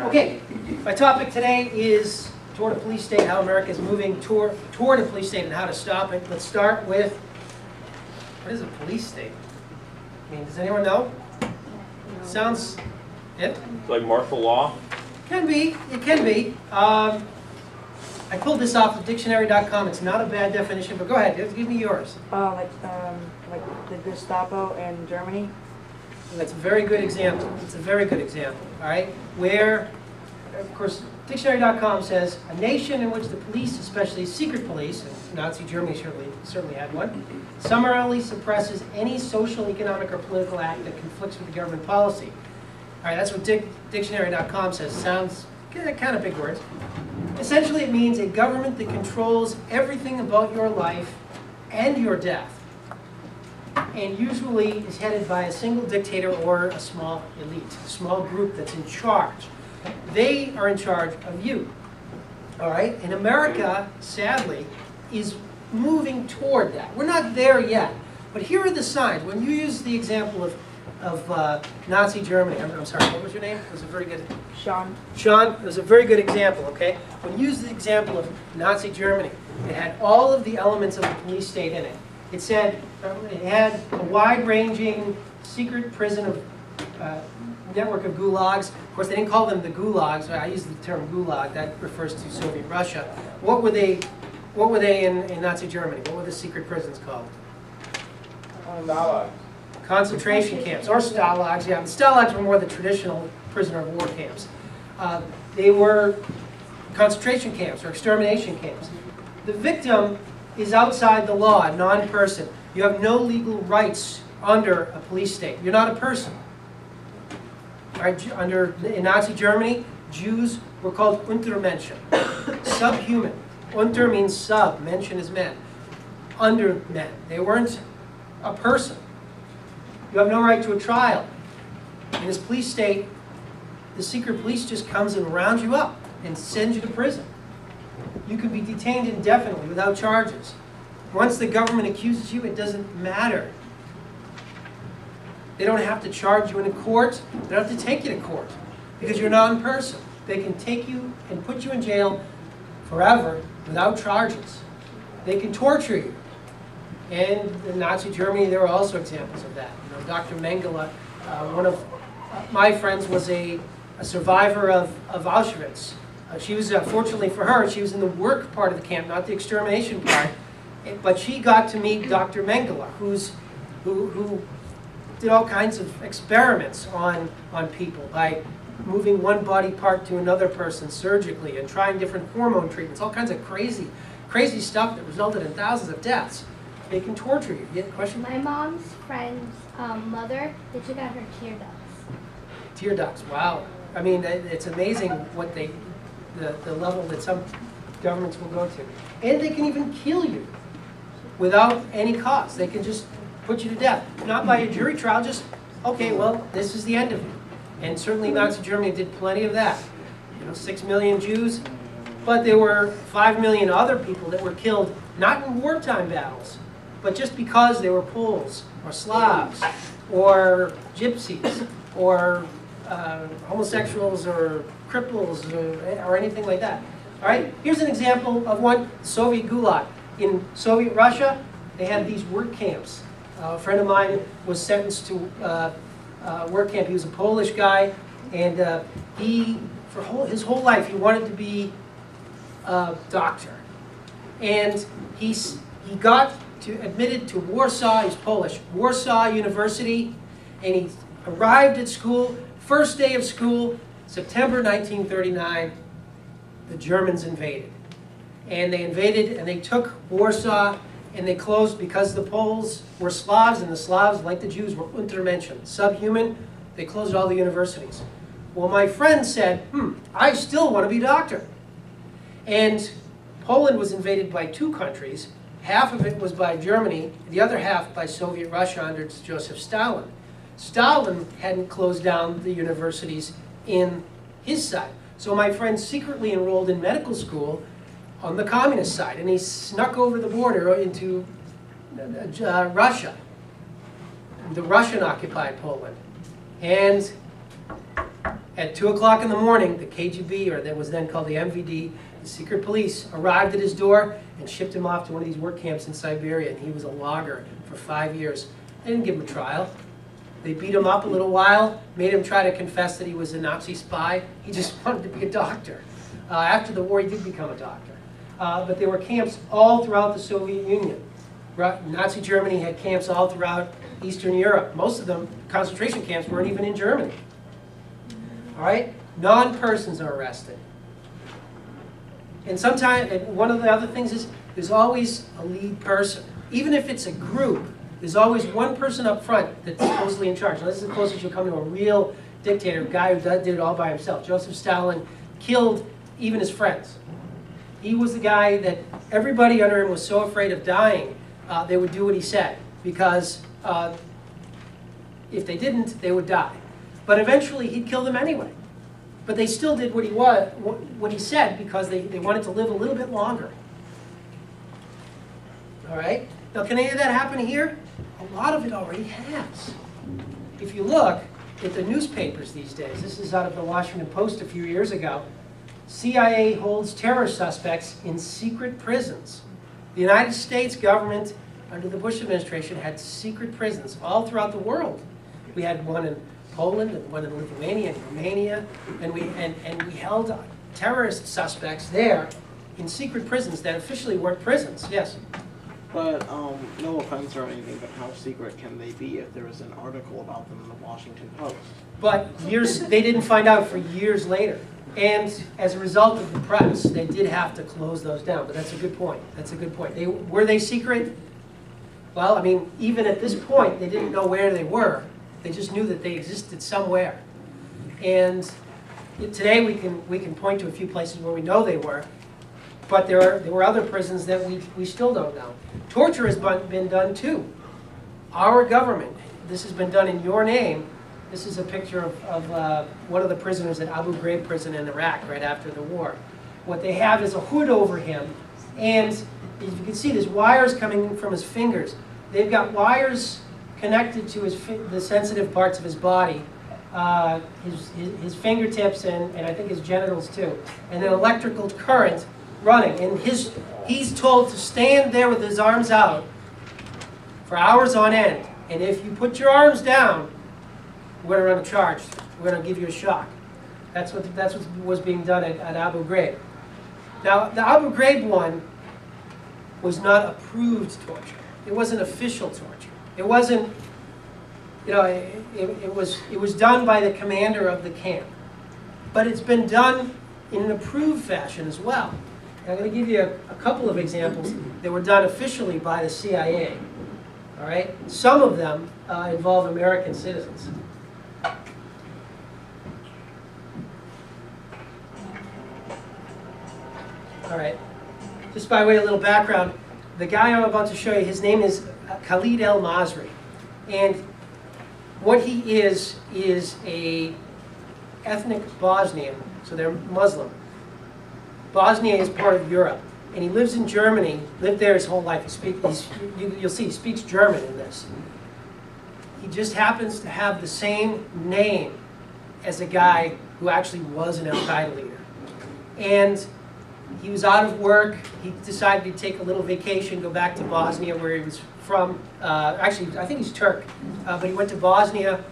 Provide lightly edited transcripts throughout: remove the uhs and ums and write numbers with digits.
Okay, my topic today is toward a police state, how America is moving toward a police state and how to stop it. Let's start with, what is a police state? I mean, does anyone know? Sounds, it? Like martial law? Can be, it can be. I pulled this off of dictionary.com. It's not a bad definition, but go ahead, give me yours. Like the Gestapo in Germany. That's a very good example. It's a very good example, all right? Where, of course, dictionary.com says, a nation in which the police, especially secret police, and Nazi Germany certainly had one, summarily suppresses any social, economic, or political act that conflicts with the government policy. All right, that's what dictionary.com says. Sounds kind of big words. Essentially, it means a government that controls everything about your life and your death, and usually is headed by a single dictator or a small elite, a small group that's in charge. They are in charge of you. All right? And America, sadly, is moving toward that. We're not there yet. But here are the signs. When you use the example of Nazi Germany, I'm sorry, what was your name? It was a very good... Sean. Sean, it was a very good example, okay? When you use the example of Nazi Germany, it had all of the elements of the police state in it. It said, it had a wide-ranging secret prison of network of gulags. Of course, they didn't call them the gulags. I use the term gulag. That refers to Soviet Russia. What were they in Nazi Germany? What were the secret prisons called? Stalags. Concentration camps, or stalags. Yeah, the stalags were more the traditional prisoner of war camps. They were concentration camps or extermination camps. The victim is outside the law, a non-person. You have no legal rights under a police state. You're not a person. Right? In Nazi Germany, Jews were called Untermenschen, subhuman. Unter means sub, Menschen is men. Under men. They weren't a person. You have no right to a trial. In this police state, the secret police just comes and rounds you up and sends you to prison. You can be detained indefinitely without charges. Once the government accuses you, it doesn't matter. They don't have to charge you in a court. They don't have to take you to court because you're a non-person. They can take you and put you in jail forever without charges. They can torture you. And in Nazi Germany, there were also examples of that. You know, Dr. Mengele, one of my friends, was a survivor of Auschwitz. She was, fortunately for her, she was in the work part of the camp, not the extermination part. But she got to meet Dr. Mengele, who did all kinds of experiments on people by moving one body part to another person surgically and trying different hormone treatments, all kinds of crazy stuff that resulted in thousands of deaths. They can torture you. You have a question? My mom's friend's mother, they took out her tear ducts. Tear ducts, wow. I mean, it's amazing what the level that some governments will go to. And they can even kill you without any cost. They can just put you to death. Not by a jury trial, just, okay, well, this is the end of you. And certainly Nazi Germany did plenty of that. You know, 6 million Jews, but there were 5 million other people that were killed, not in wartime battles, but just because they were Poles, or Slavs, or Gypsies, or homosexuals, or cripples, or anything like that. All right, here's an example of one, Soviet Gulag. In Soviet Russia, they had these work camps. A friend of mine was sentenced to work camp. He was a Polish guy, and his whole life, he wanted to be a doctor. And he got admitted to Warsaw, he's Polish, Warsaw University, and he arrived at school, first day of school, September 1939, the Germans invaded. And they took Warsaw, and they closed, because the Poles were Slavs, and the Slavs, like the Jews, were Untermenschen, subhuman, they closed all the universities. Well, my friend said, I still want to be a doctor. And Poland was invaded by two countries. Half of it was by Germany, the other half by Soviet Russia under Joseph Stalin. Stalin hadn't closed down the universities in his side. So my friend secretly enrolled in medical school on the communist side, and he snuck over the border into Russia, the Russian-occupied Poland. And At 2 o'clock in the morning, the KGB, or that was then called the MVD, the secret police, arrived at his door and shipped him off to one of these work camps in Siberia, and he was a logger for 5 years. They didn't give him a trial. They beat him up a little while, made him try to confess that he was a Nazi spy. He just wanted to be a doctor. After the war, he did become a doctor. But there were camps all throughout the Soviet Union. Nazi Germany had camps all throughout Eastern Europe. Most of them, concentration camps, weren't even in Germany. All right? Non-persons are arrested. And sometimes, and one of the other things is, there's always a lead person. Even if it's a group, there's always one person up front that's supposedly in charge. Now, this is the closest you'll come to a real dictator, a guy who did it all by himself. Joseph Stalin killed even his friends. He was the guy that everybody under him was so afraid of dying, they would do what he said. Because if they didn't, they would die. But eventually, he'd kill them anyway. But they still did what he said because they wanted to live a little bit longer. All right? Now, can any of that happen here? A lot of it already has. If you look at the newspapers these days, this is out of the Washington Post a few years ago, CIA holds terror suspects in secret prisons. The United States government, under the Bush administration, had secret prisons all throughout the world. We had one in Poland and one in Lithuania and Romania, and we held terrorist suspects there in secret prisons that officially weren't prisons. Yes? But no offense or anything, but how secret can they be if there was an article about them in the Washington Post? But they didn't find out for years later. And as a result of the press, they did have to close those down. But that's a good point. That's a good point. Were they secret? Well, I mean, even at this point, they didn't know where they were. They just knew that they existed somewhere. And today we can point to a few places where we know they were. But there were other prisons that we still don't know. Torture has been done too. Our government, this has been done in your name. This is a picture of one of the prisoners at Abu Ghraib prison in Iraq right after the war. What they have is a hood over him, and as you can see, there's wires coming from his fingers. They've got wires connected to the sensitive parts of his body, his fingertips, and I think his genitals too, and an electrical current running. And he's told to stand there with his arms out for hours on end. And if you put your arms down, we're going to run a charge. We're going to give you a shock. That's what was being done at Abu Ghraib. Now, the Abu Ghraib one was not approved torture. It wasn't official torture. It wasn't, you know, it was done by the commander of the camp. But it's been done in an approved fashion as well. And I'm going to give you a couple of examples that were done officially by the CIA. All right? Some of them involve American citizens. All right. Just by way of a little background, the guy I'm about to show you, his name is Khalid El-Masri. And what he is a ethnic Bosnian, so they're Muslim. Bosnia is part of Europe. And he lives in Germany, lived there his whole life. You'll see, he speaks German in this. He just happens to have the same name as a guy who actually was an Al-Qaeda leader. And he was out of work. He decided to take a little vacation, go back to Bosnia where he was from. Actually, I think he's Turk, but he went to Bosnia.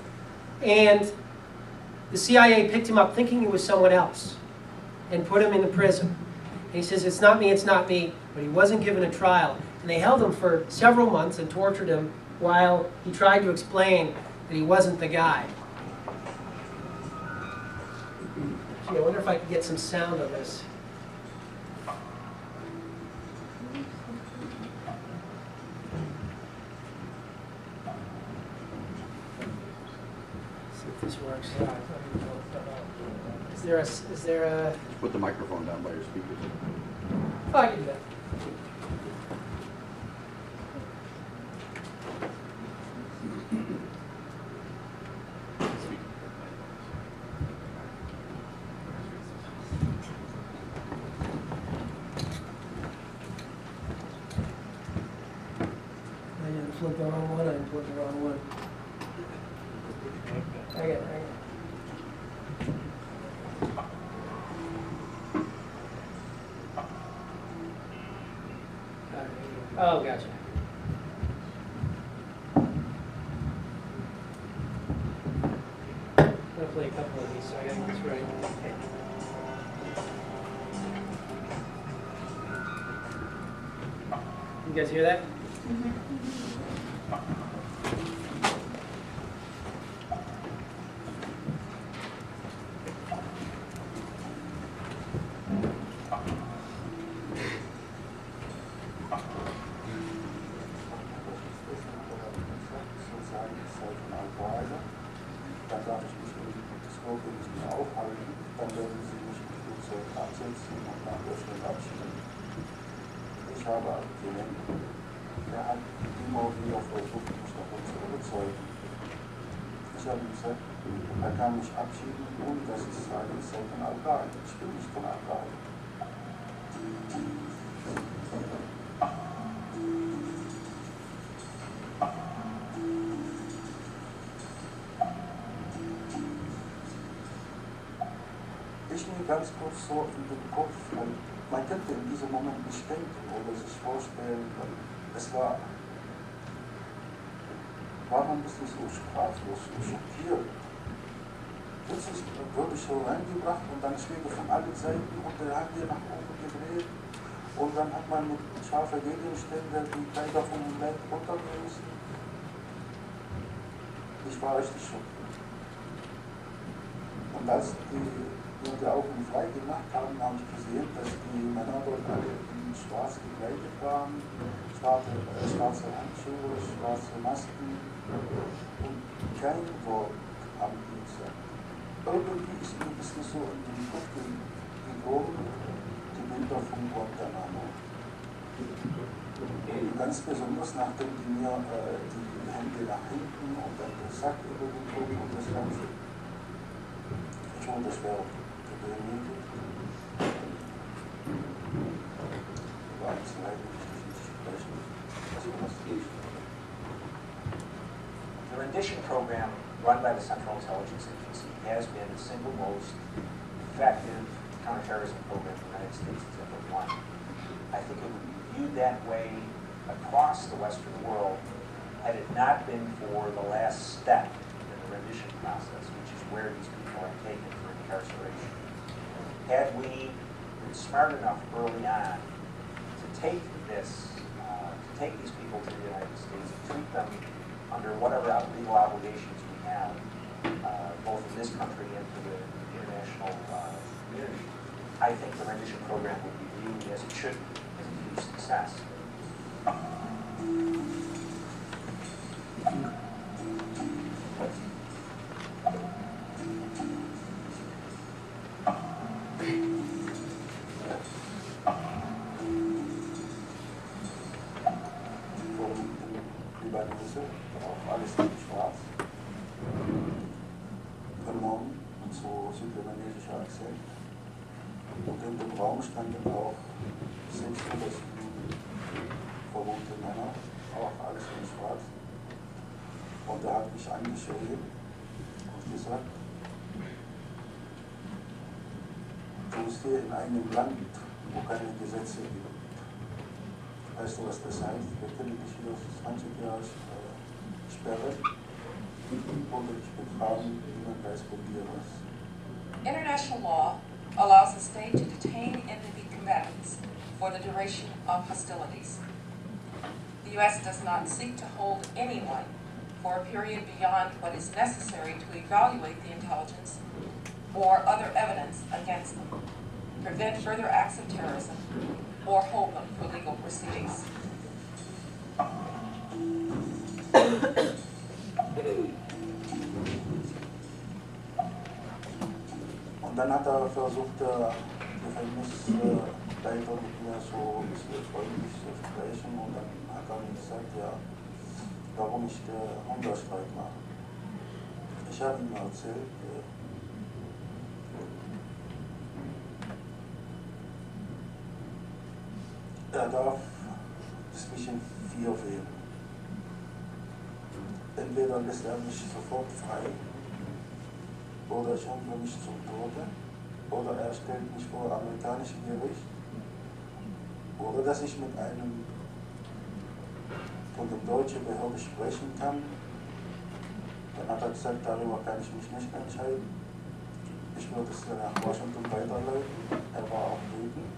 And the CIA picked him up thinking he was someone else and put him in the prison. And he says, it's not me, but he wasn't given a trial. And they held him for several months and tortured him while he tried to explain that he wasn't the guy. Gee, I wonder if I could get some sound on this. See if this works. Is there a... Put the microphone down by your speakers. Oh, I can do that. I didn't flip the wrong one, I didn't flip the wrong one. I got it. Oh, gotcha. I'm gonna play a couple of these, so I gotta get this right. You guys hear that? Dann darf ich mich in das Flugzeug nicht mehr aufhalten, dann werden sie mich im Flugzeug absetzen und nach Deutschland abschieben. Ich habe abgelehnt. Er hat immer wieder versucht, mich davon zu überzeugen. Ich habe gesagt, er kann mich abschieben, ohne dass ich sage, ich sei von Al-Qaida. Ich bin nicht von Al-Qaida. Ich mir ganz kurz so in den Kopf, man könnte in diesem Moment nicht denken oder sich vorstellen, es war man ein bisschen so sprachlos, so schockiert. Plötzlich wurde ich so reingebracht und dann schläge von allen Seiten und der hat hier nach oben gedreht und dann hat man mit scharfer Gegenstände die Kleider von dem Leib runtergerissen. Ich war richtig schockiert. Und als die Augen frei gemacht haben, habe ich gesehen, dass die Männer dort alle in schwarz gekleidet waren, schwarze Handschuhe, schwarze Masken und kein Wort haben die gesagt. Irgendwie ist mir ein bisschen so in den Kopf gekommen, die Bilder von Guantanamo. Ganz besonders, nachdem die mir die Hände nach hinten und dann der Sack übergezogen und das Ganze. Ich wurde schwer gedemütigt. War es leid, nicht zu sprechen. Das war das nicht. The rendition program run by the Central Intelligence Agency has been the single most effective counterterrorism program the United States has ever run. I think it would be viewed that way across the Western world had it not been for the last step in the rendition process, which is where these people are taken for incarceration. Had we been smart enough early on to take these people to the United States, treat them under whatever legal obligations we have, both in this country and for the international community, I think the rendition program would be viewed as it should be, as a huge success. Libanese, auch alles in schwarz. Vernommen und so südlibanesischer Akzent. Und in dem Raum standen auch 6 oder 7 vermummte Männer, auch alles in schwarz. Und er hat mich angeschrien und gesagt, du bist hier in einem Land, wo keine Gesetze gibt. Weißt du, was das heißt? Wir können dich hier 20 Jahre sperren oder ich betrage niemand weiß von dir was. International law allows a state to detain enemy combatants for the duration of hostilities. The U.S. does not seek to hold anyone for a period beyond what is necessary to evaluate the intelligence or other evidence against them, prevent further acts of terrorism, or hold them for legal proceedings. Und dann hat er versucht, der Gefängnisleiter mit mir so ein bisschen freundlich zu sprechen und dann hat er mir gesagt, ja, warum ich Hungerstreik mache. Ich habe ihm erzählt, er darf zwischen 4 wählen. Entweder lässt er mich sofort frei, oder ich hoffe mich zum Tode, oder er stellt mich vor amerikanisches Gericht, oder dass ich mit einem und in deutsche Behörde sprechen kann. Dann hat er gesagt, darüber kann ich mich nicht entscheiden. Ich würde es nach Washington weiterleiten. Er war auch wütend.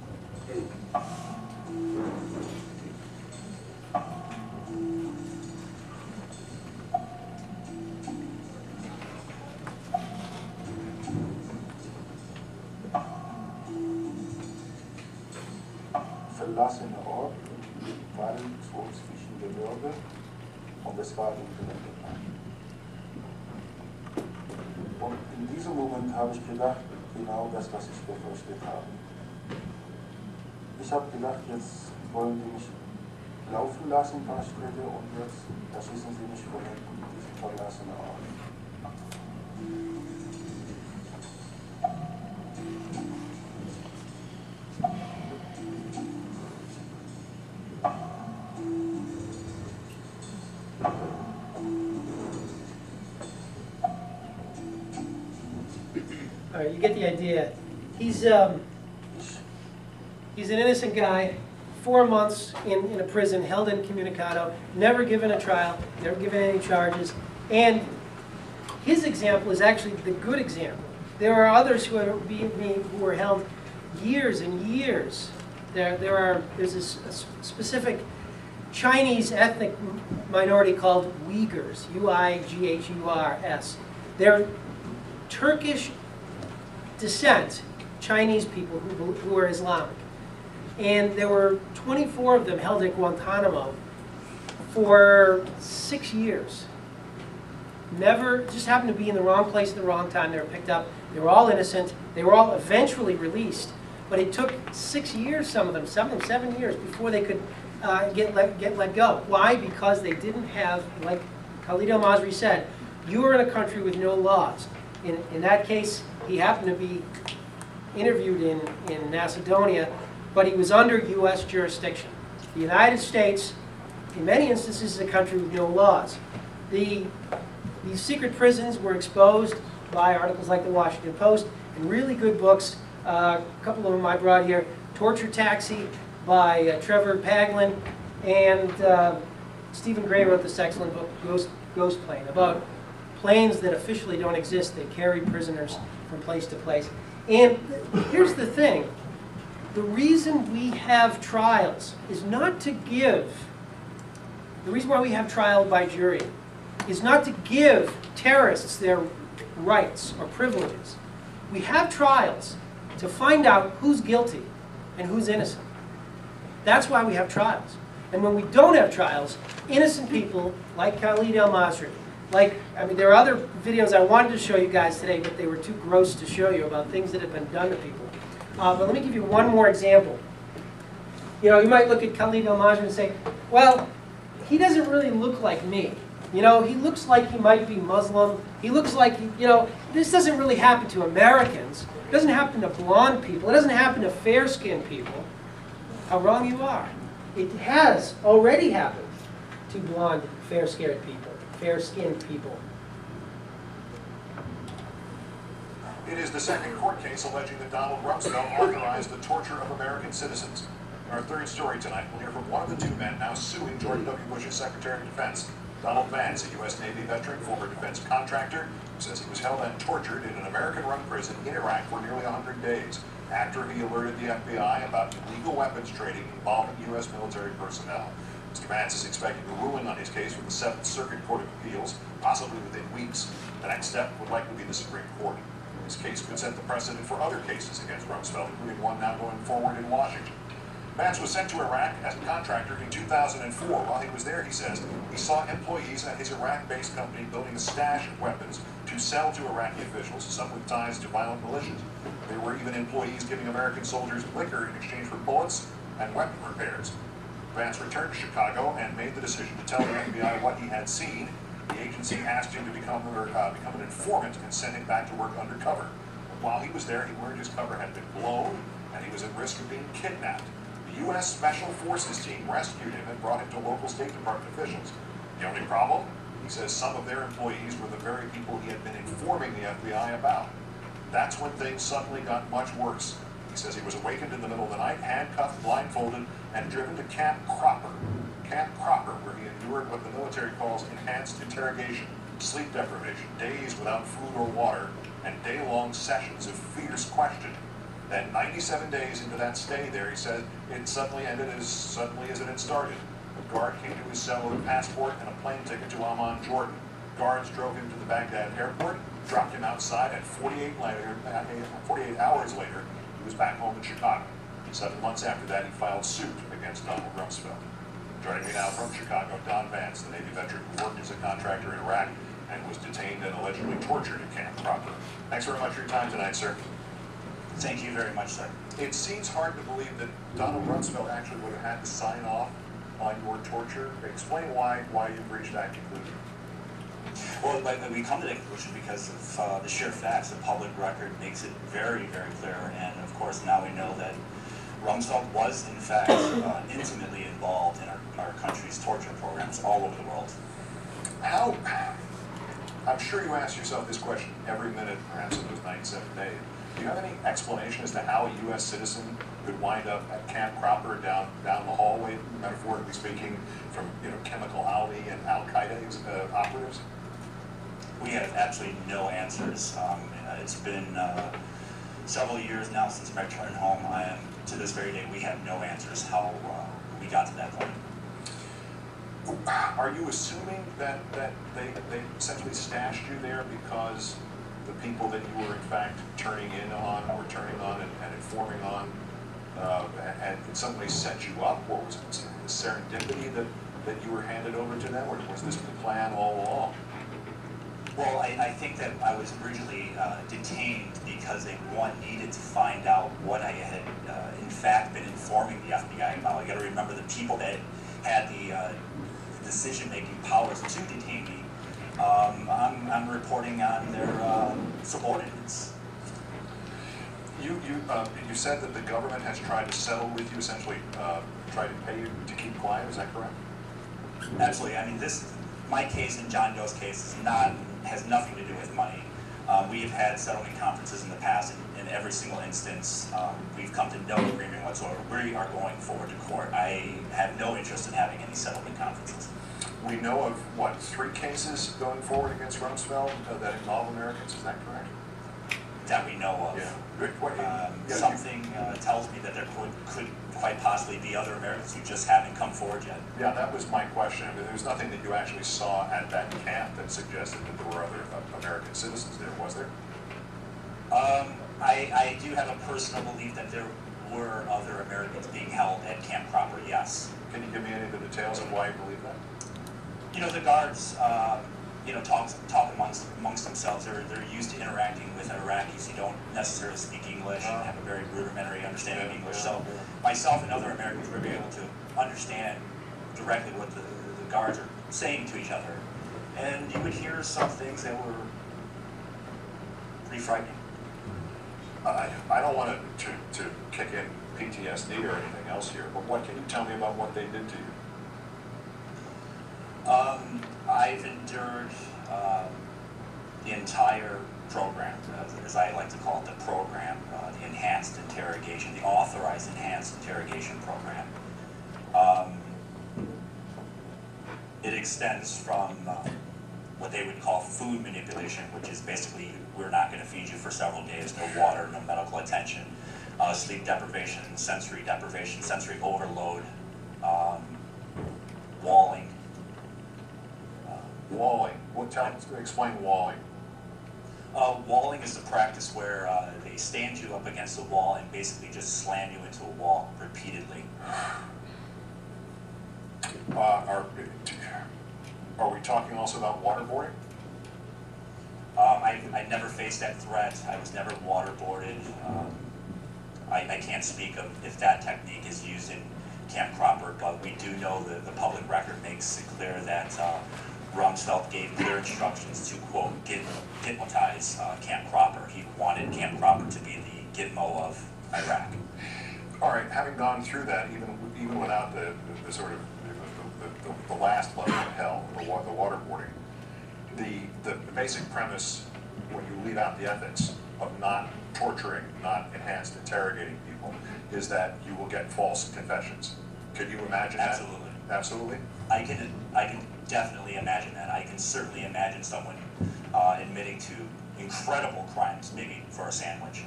Verlassene Ort im Wald so zwischen Gebirge und es war dunkel. Und in diesem Moment habe ich gedacht, genau das, was ich befürchtet habe. Ich habe gedacht, jetzt wollen die mich laufen lassen, ein paar Schritte, und jetzt erschießen sie mich von hinten in diesen verlassenen Ort. All right, you get the idea. He's an innocent guy, 4 months in a prison, held incommunicado, never given a trial, never given any charges, and his example is actually the good example. There are others who were held years and years. There's a specific Chinese ethnic minority called Uyghurs, Uighurs. They're Turkish descent Chinese people who are Islamic. And there were 24 of them held at Guantanamo for 6 years. Never, just happened to be in the wrong place at the wrong time. They were picked up. They were all innocent. They were all eventually released. But it took 6 years, some of them 7 years, before they could get let go. Why? Because they didn't have, like Khalid al-Masri said, you are in a country with no laws. In that case, he happened to be interviewed in Macedonia, but he was under U.S. jurisdiction. The United States, in many instances, is a country with no laws. These secret prisons were exposed by articles like the Washington Post and really good books. A couple of them I brought here. Torture Taxi by Trevor Paglen, and Stephen Gray wrote this excellent book, Ghost Plane, about planes that officially don't exist. They carry prisoners from place to place. And here's the thing. The reason we have trials is not to give, the reason why we have trial by jury is not to give terrorists their rights or privileges. We have trials to find out who's guilty and who's innocent. That's why we have trials. And when we don't have trials, innocent people like Khalid al-Masri, there are other videos I wanted to show you guys today, but they were too gross to show you about things that have been done to people. But let me give you one more example. You might look at Khalid al-Masri and say, well, he doesn't really look like me. He looks like he might be Muslim. He looks like, this doesn't really happen to Americans. It doesn't happen to blonde people. It doesn't happen to fair-skinned people. How wrong you are. It has already happened to blonde, fair-skinned people. It is the second court case alleging that Donald Rumsfeld authorized the torture of American citizens. In our third story tonight, we'll hear from one of the two men now suing George W. Bush's Secretary of Defense, Donald Vance, a U.S. Navy veteran, former defense contractor, who says he was held and tortured in an American-run prison in Iraq for nearly 100 days after he alerted the FBI about illegal weapons trading involving U.S. military personnel. Mr. Vance is expecting a ruling on his case from the 7th Circuit Court of Appeals, possibly within weeks. The next step would likely be the Supreme Court. This case could set the precedent for other cases against Rumsfeld, including one now going forward in Washington. Vance was sent to Iraq as a contractor in 2004. While he was there, he says, he saw employees at his Iraq-based company building a stash of weapons to sell to Iraqi officials, some with ties to violent militias. There were even employees giving American soldiers liquor in exchange for bullets and weapon repairs. Vance returned to Chicago and made the decision to tell the FBI what he had seen. The agency asked him to become an informant and sent him back to work undercover. While he was there, he learned his cover had been blown and he was at risk of being kidnapped. The U.S. Special Forces team rescued him and brought him to local State Department officials. The only problem? He says some of their employees were the very people he had been informing the FBI about. That's when things suddenly got much worse. He says he was awakened in the middle of the night, handcuffed, blindfolded, and driven to Camp Cropper. Camp Cropper, where he endured what the military calls enhanced interrogation, sleep deprivation, days without food or water, and day-long sessions of fierce questioning. Then 97 days into that stay there, he said, it suddenly ended as suddenly as it had started. A guard came to his cell with a passport and a plane ticket to Amman, Jordan. Guards drove him to the Baghdad airport, dropped him outside, and 48 hours later, he was back home in Chicago. 7 months after that, he filed suit against Donald Rumsfeld. Joining me now from Chicago, Don Vance, the Navy veteran who worked as a contractor in Iraq and was detained and allegedly tortured at Camp Cropper. Thanks very much for your time tonight, sir. Thank you very much, sir. It seems hard to believe that Donald Rumsfeld actually would have had to sign off on your torture. Explain why you've reached that conclusion. Well, we come to that conclusion because of the sheer facts. The public record makes it very, very clear. And of course, now we know that Rumsfeld was, in fact, intimately involved in our country's torture programs all over the world. How? I'm sure you ask yourself this question every minute, perhaps in those 97 days. Do you have any explanation as to how a U.S. citizen could wind up at Camp Cropper down the hallway, metaphorically speaking, from Chemical Ali and Al Qaeda operatives? We have absolutely no answers. It's been several years now since my return home. To this very day, we have no answers how we got to that point. Are you assuming that they essentially stashed you there because the people that you were in fact turning on and informing on had in some way set you up? Or was it serendipity that you were handed over to them, or was this the plan all along? Well, I think that I was originally detained because they, needed to find out what I had in fact been informing the FBI about. You got to remember the people that had the decision-making powers to detain me. I'm reporting on their subordinates. You said that the government has tried to settle with you, essentially tried to pay you to keep quiet. Is that correct? Absolutely. I mean, my case and John Doe's case has nothing to do with money. We have had settlement conferences in the past, and in every single instance, we've come to no agreement whatsoever. We are going forward to court. I have no interest in having any settlement conferences. We know of, 3 cases going forward against Rumsfeld that involve Americans. Is that correct? That we know of. Yeah. Something tells me that there could quite possibly be other Americans who just haven't come forward yet. Yeah, that was my question. I mean, there's nothing that you actually saw at that camp that suggested that there were other American citizens there, was there? I do have a personal belief that there were other Americans being held at Camp Cropper, yes. Can you give me any of the details of why you believe that? The guards, talk amongst themselves. They're used to interacting with Iraqis who don't necessarily speak English and have a very rudimentary understanding of English. So myself and other Americans were able to understand directly what the guards are saying to each other. And you would hear some things that were pretty frightening. I don't want to kick in PTSD or anything else here, but what can you tell me about what they did to you? I've endured the entire program, as I like to call it, the program, the enhanced interrogation, the authorized enhanced interrogation program. It extends from what they would call food manipulation, which is basically we're not going to feed you for several days, no water, no medical attention, sleep deprivation, sensory overload, walling. Walling. Explain walling. Walling is the practice where they stand you up against a wall and basically just slam you into a wall repeatedly. Are we talking also about waterboarding? I never faced that threat. I was never waterboarded. I can't speak of if that technique is used in Camp Cropper, but we do know that the public record makes it clear that Rumsfeld gave clear instructions to, quote, gitmatize Camp Cropper. He wanted Camp Cropper to be the Gitmo of Iraq. All right, having gone through that, even without the sort of the last level of hell, the waterboarding, the basic premise when you leave out the ethics of not torturing, not enhanced interrogating people, is that you will get false confessions. Could you imagine Absolutely. that? Absolutely. I can definitely imagine that. I can certainly imagine someone admitting to incredible crimes, maybe for a sandwich.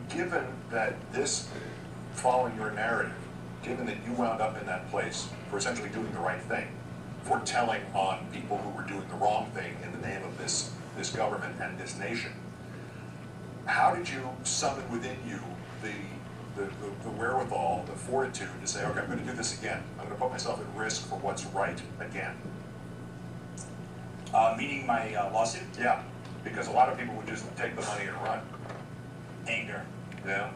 Given that this, following your narrative, given that you wound up in that place for essentially doing the right thing, for telling on people who were doing the wrong thing in the name of this government and this nation, how did you summon within you the wherewithal, the fortitude to say, okay, I'm going to do this again. I'm going to put myself at risk for what's right again? Meaning my lawsuit? Yeah, because a lot of people would just take the money and run. Anger. Yeah.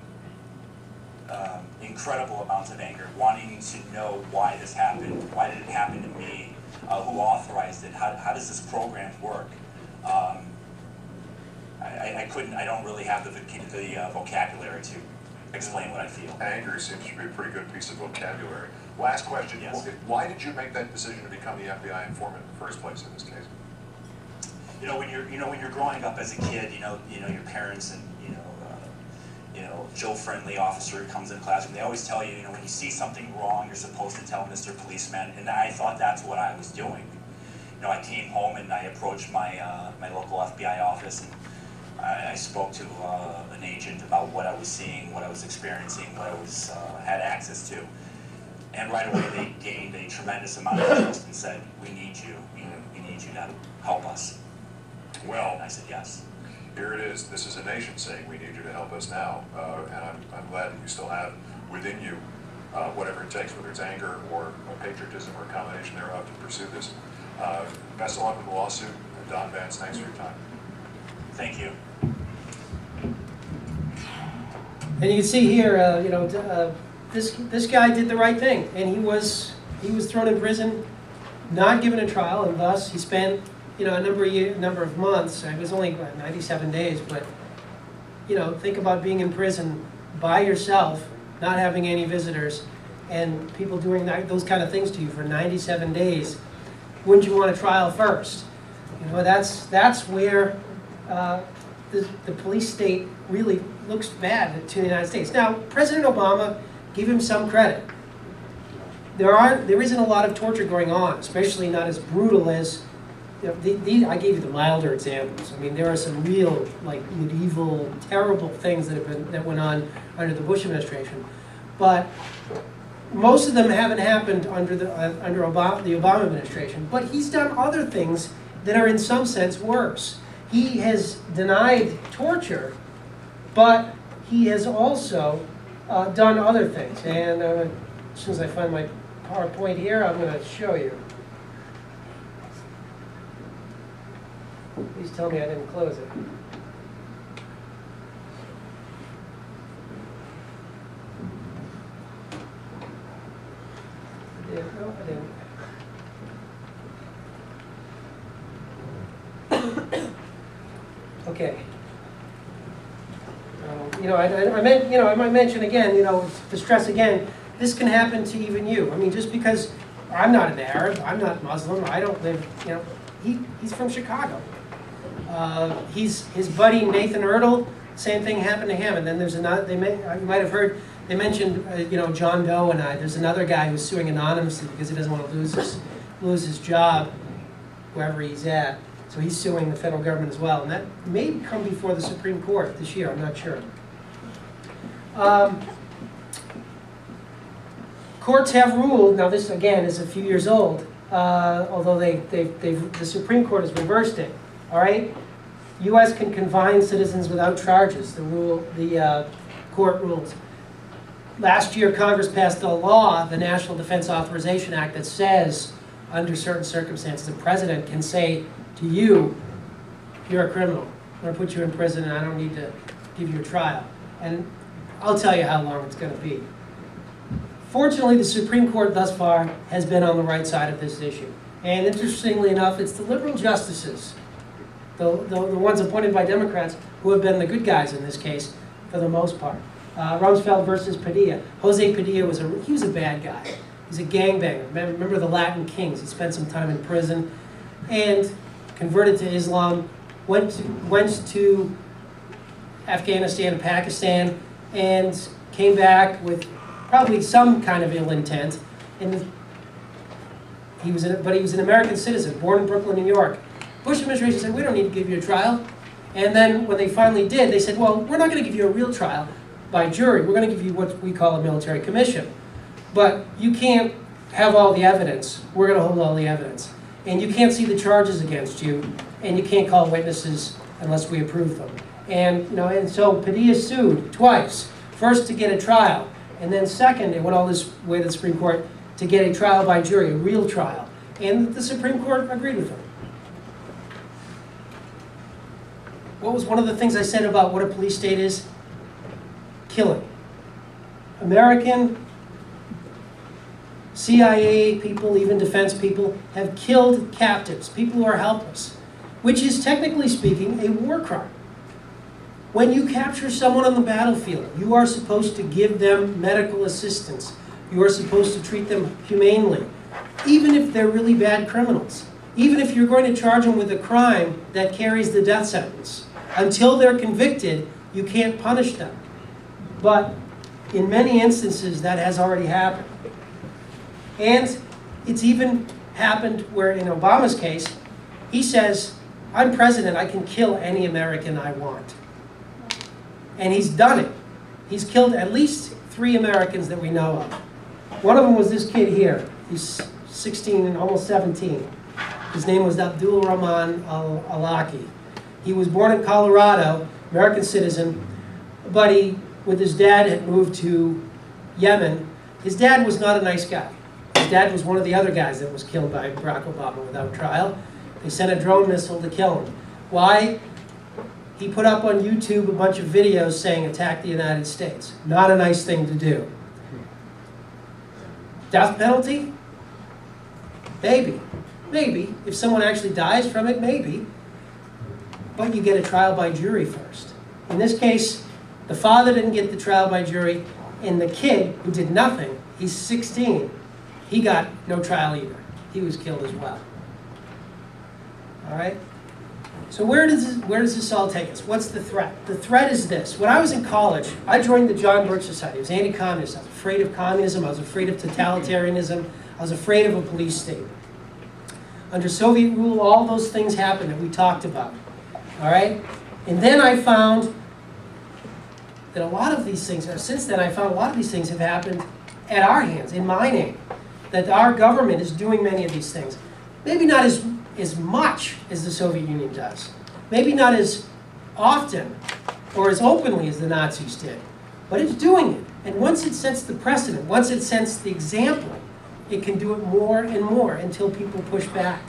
Incredible amounts of anger, wanting to know why this happened, why did it happen to me, who authorized it, how does this program work? I don't really have the vocabulary to explain what I feel. Anger seems to be a pretty good piece of vocabulary. Last question. Yes. Why did you make that decision to become the FBI informant in the first place in this case? When you're growing up as a kid, your parents and Joe Friendly officer who comes in the classroom, they always tell you, when you see something wrong, you're supposed to tell Mr. Policeman, and I thought that's what I was doing. I came home and I approached my local FBI office, and I spoke to an agent about what I was seeing, what I was experiencing, what I was had access to, and right away they gained a tremendous amount of interest and said, "We need you. We need you to help us." Well, and I said yes. Here it is. This is a nation saying we need you to help us now, and I'm glad that you still have within you whatever it takes, whether it's anger or patriotism or a combination thereof, to pursue this. Best of luck with the lawsuit. Don Vance, thanks for your time. Thank you. And you can see here, this guy did the right thing, and he was thrown in prison, not given a trial, and thus he spent a number of months. It was only 97 days, but think about being in prison by yourself, not having any visitors, and people doing those kind of things to you for 97 days. Wouldn't you want a trial first? That's where the police state really looks bad to the United States. Now, President Obama, give him some credit. There isn't a lot of torture going on, especially not as brutal as. I gave you the milder examples. I mean, there are some real, medieval, terrible things that went on under the Bush administration, but most of them haven't happened under the Obama administration. But he's done other things that are in some sense worse. He has denied torture, but he has also done other things. And as soon as I find my PowerPoint here, I'm going to show you. Please tell me I didn't close it. Yeah, no, I didn't. Okay. I might mention again, to stress again, this can happen to even you. I mean, just because I'm not an Arab, I'm not Muslim, I don't live, he's from Chicago. His buddy Nathan Eddlem, same thing happened to him. And then there's another. You might have heard they mentioned John Doe and I. There's another guy who's suing anonymously because he doesn't want to lose his job wherever he's at. So he's suing the federal government as well, and that may come before the Supreme Court this year. I'm not sure. Courts have ruled. Now this again is a few years old, although the Supreme Court has reversed it. All right, U.S. can confine citizens without charges. The court rules. Last year, Congress passed a law, the National Defense Authorization Act, that says, under certain circumstances, the president can say to you, "You're a criminal. I'm going to put you in prison, and I don't need to give you a trial." And I'll tell you how long it's going to be. Fortunately, the Supreme Court thus far has been on the right side of this issue. And interestingly enough, it's the liberal justices, the ones appointed by Democrats, who have been the good guys in this case for the most part. Rumsfeld versus Padilla. Jose Padilla was a bad guy. He's a gangbanger. Remember the Latin Kings? He spent some time in prison and converted to Islam. Went to Afghanistan and Pakistan and came back with probably some kind of ill intent, and he was an American citizen, born in Brooklyn, New York. Bush administration said, we don't need to give you a trial. And then when they finally did, they said, well, we're not going to give you a real trial by jury. We're going to give you what we call a military commission. But you can't have all the evidence. We're going to hold all the evidence. And you can't see the charges against you, and you can't call witnesses unless we approve them. And, and so Padilla sued twice. First to get a trial, and then second, it went all this way to the Supreme Court to get a trial by jury, a real trial. And the Supreme Court agreed with him. What was one of the things I said about what a police state is? Killing. American CIA people, even defense people, have killed captives, people who are helpless, which is technically speaking a war crime. When you capture someone on the battlefield, you are supposed to give them medical assistance. You are supposed to treat them humanely, even if they're really bad criminals. Even if you're going to charge them with a crime that carries the death sentence. Until they're convicted, you can't punish them. But in many instances, that has already happened. And it's even happened where, in Obama's case, he says, I'm president, I can kill any American I want. And he's done it. He's killed at least 3 Americans that we know of. One of them was this kid here. He's 16 and almost 17. His name was Abdul Rahman Al-Awlaki. He was born in Colorado, American citizen, but he, with his dad, had moved to Yemen. His dad was not a nice guy. His dad was one of the other guys that was killed by Barack Obama without trial. They sent a drone missile to kill him. Why? He put up on YouTube a bunch of videos saying attack the United States. Not a nice thing to do. Death penalty? Maybe. Maybe. If someone actually dies from it, maybe. But you get a trial by jury first. In this case, the father didn't get the trial by jury, and the kid, who did nothing, he's 16, he got no trial either. He was killed as well. All right? So where does this all take us? What's the threat? The threat is this. When I was in college, I joined the John Birch Society. I was anti-communist. I was afraid of communism. I was afraid of totalitarianism. I was afraid of a police state. Under Soviet rule, all those things happened that we talked about. All right? And then I found that a lot of these things, since then I found a lot of these things have happened at our hands, in my name. That our government is doing many of these things. Maybe not as much as the Soviet Union does. Maybe not as often or as openly as the Nazis did. But it's doing it. And once it sets the precedent, once it sets the example, it can do it more and more until people push back.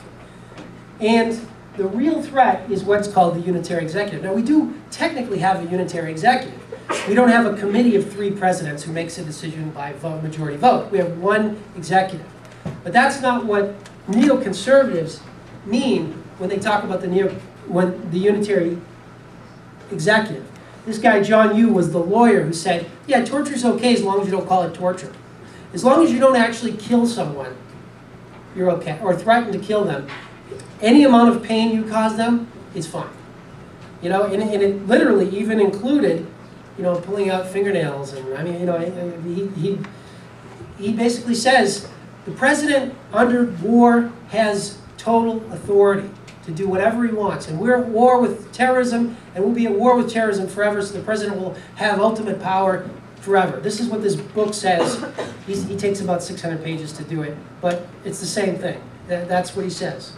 And the real threat is what's called the unitary executive. Now, we do technically have a unitary executive. We don't have a committee of 3 presidents who makes a decision by majority vote. We have one executive. But that's not what neoconservatives mean when they talk about the unitary executive. This guy, John Yoo, was the lawyer who said, yeah, torture's okay as long as you don't call it torture. As long as you don't actually kill someone, you're okay, or threaten to kill them. Any amount of pain you cause them, it's fine. And it literally even included, pulling out fingernails. And I mean, he basically says the president under war has total authority to do whatever he wants. And we're at war with terrorism, and we'll be at war with terrorism forever, so the president will have ultimate power forever. This is what this book says. He takes about 600 pages to do it, but it's the same thing. That's what he says.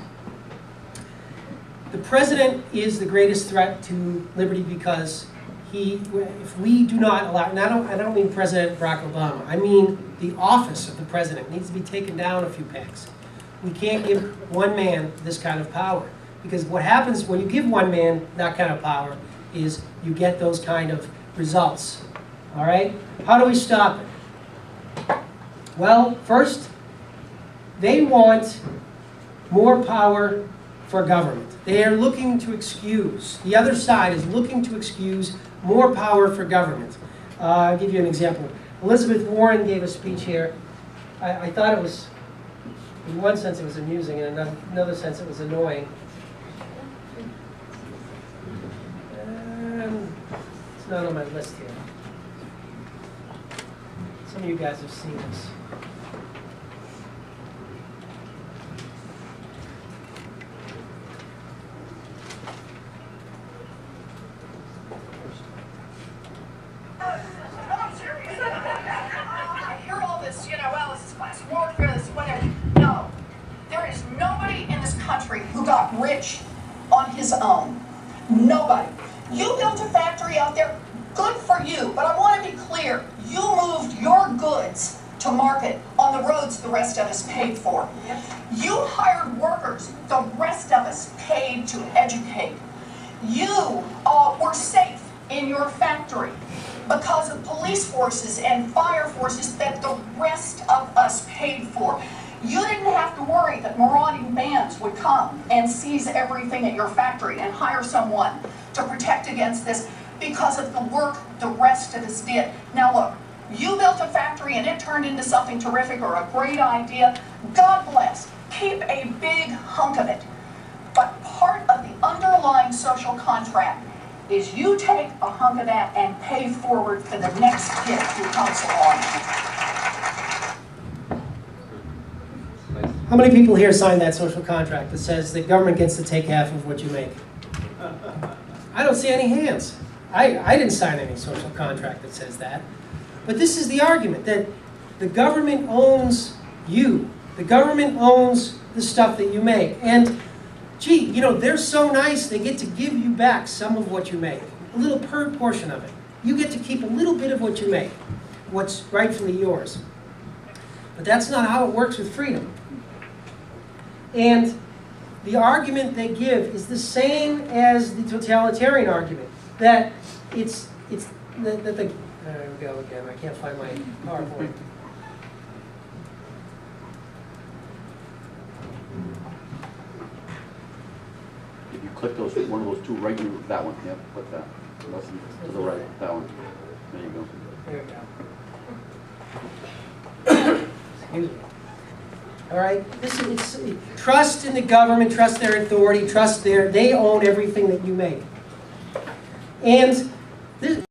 The president is the greatest threat to liberty because if we do not allow, and I don't mean President Barack Obama, I mean the office of the president needs to be taken down a few pegs. We can't give one man this kind of power. Because what happens when you give one man that kind of power is you get those kind of results. All right? How do we stop it? Well, first, they want more power for government. They are looking to excuse. The other side is looking to excuse more power for government. I'll give you an example. Elizabeth Warren gave a speech here. I thought it was, in one sense it was amusing, and in another sense it was annoying. It's not on my list here. Some of you guys have seen this. I'm serious. I hear all this, well, this is class warfare, this is whatever. No. There is nobody in this country who got rich on his own. Nobody. You built a factory out there, good for you, but I want to be clear. You moved your goods to market on the roads the rest of us paid for. You hired workers the rest of us paid to educate. You were safe in your factory because of police forces and fire forces that the rest of us paid for. You didn't have to worry that marauding bands would come and seize everything at your factory and hire someone to protect against this because of the work the rest of us did. Now look, you built a factory and it turned into something terrific or a great idea. God bless. Keep a big hunk of it. But part of the underlying social contract is you take a hunk of that and pay forward for the next kid who comes along. How many people here signed that social contract that says the government gets to take half of what you make? I don't see any hands. I didn't sign any social contract that says that. But this is the argument, that the government owns you. The government owns the stuff that you make. And gee, they're so nice, they get to give you back some of what you make. A little per portion of it. You get to keep a little bit of what you make, what's rightfully yours. But that's not how it works with freedom. And the argument they give is the same as the totalitarian argument, that there we go again, I can't find my PowerPoint. If you click one of those two right, that one, yeah, click that. Less to the right, that one. There you go. There we go. Excuse me. All right, it's trust in the government, trust their authority, they own everything that you make. And this,